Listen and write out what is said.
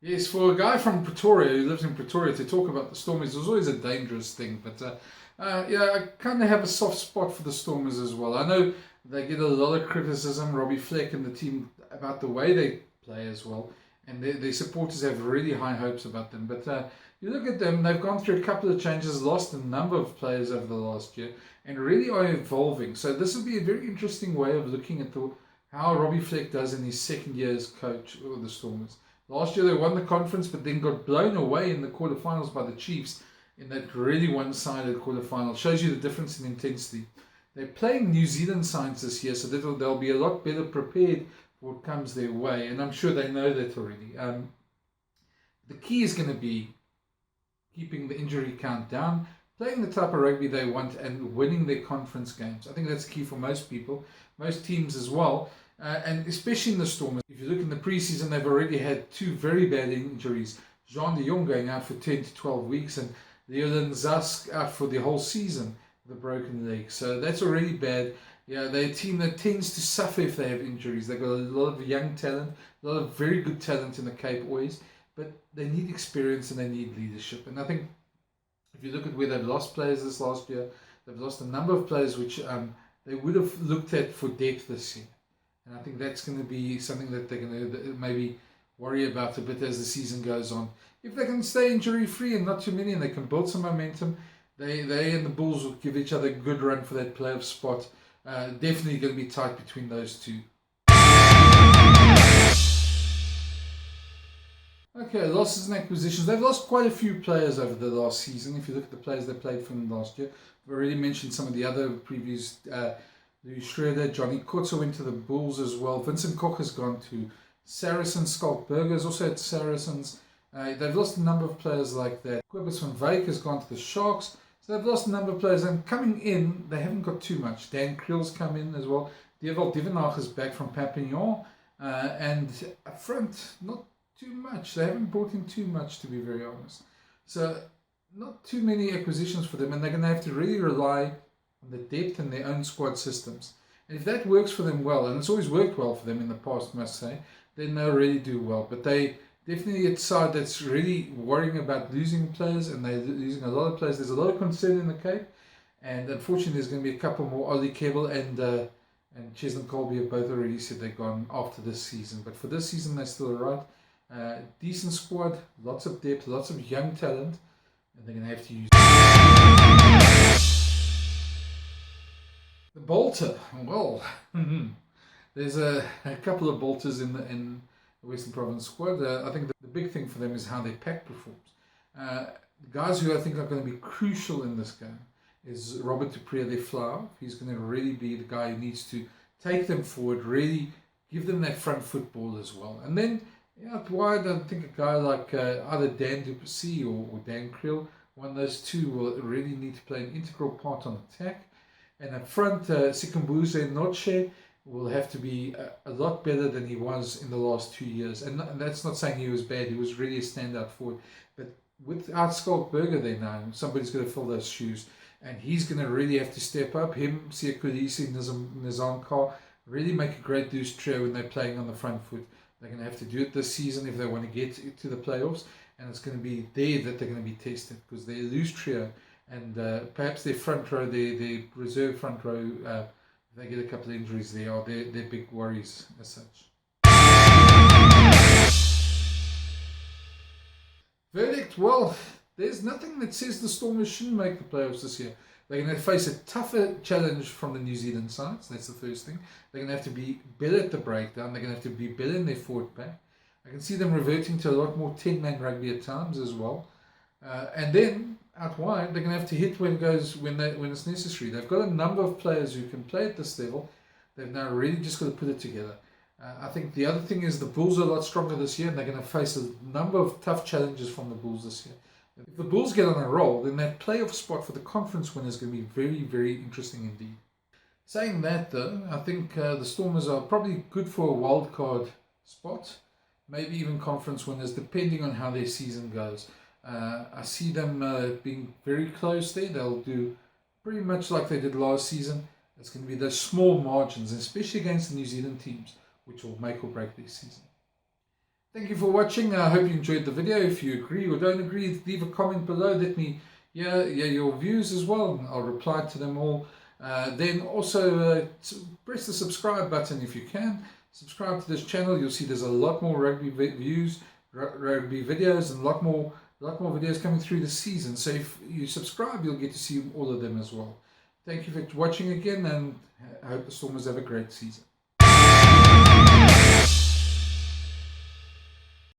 Yes, for a guy from Pretoria who lives in Pretoria to talk about the Stormers was always a dangerous thing. But yeah, I kind of have a soft spot for the Stormers as well. I know they get a lot of criticism, Robbie Fleck and the team, about the way they play as well. And their supporters have really high hopes about them. But you look at them, they've gone through a couple of changes, lost a number of players over the last year, and really are evolving. So this will be a very interesting way of looking at how Robbie Fleck does in his second year as coach of the Stormers. Last year they won the conference, but then got blown away in the quarterfinals by the Chiefs in that really one-sided quarterfinal. Shows you the difference in intensity. They're playing New Zealand sides this year, so they'll be a lot better prepared for what comes their way, and I'm sure they know that already. The key is going to be keeping the injury count down, playing the type of rugby they want, and winning their conference games. I think that's key for most people, most teams as well. And especially in the Stormers, if you look in the preseason, they've already had two very bad injuries. Jean de Jong going out for 10 to 12 weeks, and Leolin Zask out for the whole season with a broken leg. So that's already bad. Yeah, they're a team that tends to suffer if they have injuries. They've got a lot of young talent, a lot of very good talent in the Cape always, but they need experience and they need leadership. And I think if you look at where they've lost players this last year, they've lost a number of players which they would have looked at for depth this year. And I think that's going to be something that they're going to maybe worry about a bit as the season goes on. If they can stay injury-free and not too many, and they can build some momentum, they and the Bulls will give each other a good run for that playoff spot. Definitely going to be tight between those two. Okay, losses and acquisitions. They've lost quite a few players over the last season. If you look at the players they played from last year, we've already mentioned some of the other previews. Louis Schroeder, Johnny Kotze went to the Bulls as well. Vincent Koch has gone to Saracens. Skalkberger's also at Saracens. They've lost a number of players like that. Kobus van Wyk has gone to the Sharks. So they've lost a number of players. And coming in, they haven't got too much. Dan Kriel's come in as well. Dewald Divenage is back from Papillon. And up front, not too much. They haven't brought in too much, to be very honest. So not too many acquisitions for them. And they're going to have to really rely the depth in their own squad systems. And if that works for them well, and it's always worked well for them in the past, I must say, then they'll really do well. But they definitely a side that's really worrying about losing players, and they're losing a lot of players. There's a lot of concern in the Cape, and unfortunately there's going to be a couple more. Ollie Kebble and Chesney Colby have both already said they're gone after this season. But for this season, they're still alright. Decent squad, lots of depth, lots of young talent, and they're going to have to use the bolter. Well, there's a couple of bolters in the Western Province squad. I think the big thing for them is how their pack performs. The guys who I think are going to be crucial in this game is Robert Dupree, their flower. He's going to really be the guy who needs to take them forward, really give them that front football as well. And then out wide, I think a guy like either Dan Duplessis or Dan Kriel, one of those two will really need to play an integral part on attack. And up front, Sikumbuze Noche will have to be a lot better than he was in the last 2 years. And that's not saying he was bad. He was really a standout forward. But without Skalkberger there now, somebody's going to fill those shoes. And he's going to really have to step up. Him, Siakulisi, Nizamkar, really make a great loose trio when they're playing on the front foot. They're going to have to do it this season if they want to get to the playoffs. And it's going to be there that they're going to be tested, because they're a loose trio. And perhaps their front row, their reserve front row, if they get a couple of injuries there, are their big worries as such. Verdict, well, there's nothing that says the Stormers shouldn't make the playoffs this year. They're going to face a tougher challenge from the New Zealand sides. That's the first thing. They're going to have to be better at the breakdown. They're going to have to be better in their forward pack. I can see them reverting to a lot more 10-man rugby at times as well. And then out wide, they're going to have to hit when it's necessary. They've got a number of players who can play at this level. They've now really just got to put it together. I think the other thing is the Bulls are a lot stronger this year, and they're going to face a number of tough challenges from the Bulls this year. If the Bulls get on a roll, then that playoff spot for the conference winner is going to be very, very interesting indeed. Saying that, though, I think the Stormers are probably good for a wild card spot, maybe even conference winners, depending on how their season goes. I see them being very close there. They'll do pretty much like they did last season. It's going to be those small margins, especially against the New Zealand teams, which will make or break their season. Thank you for watching. I hope you enjoyed the video. If you agree or don't agree, leave a comment below. Let me hear your views as well. I'll reply to them all. Then also press the subscribe button if you can. Subscribe to this channel. You'll see there's a lot more rugby views, rugby videos, and a lot more videos coming through the season. So if you subscribe, you'll get to see all of them as well. Thank you for watching again, and I hope the Stormers have a great season.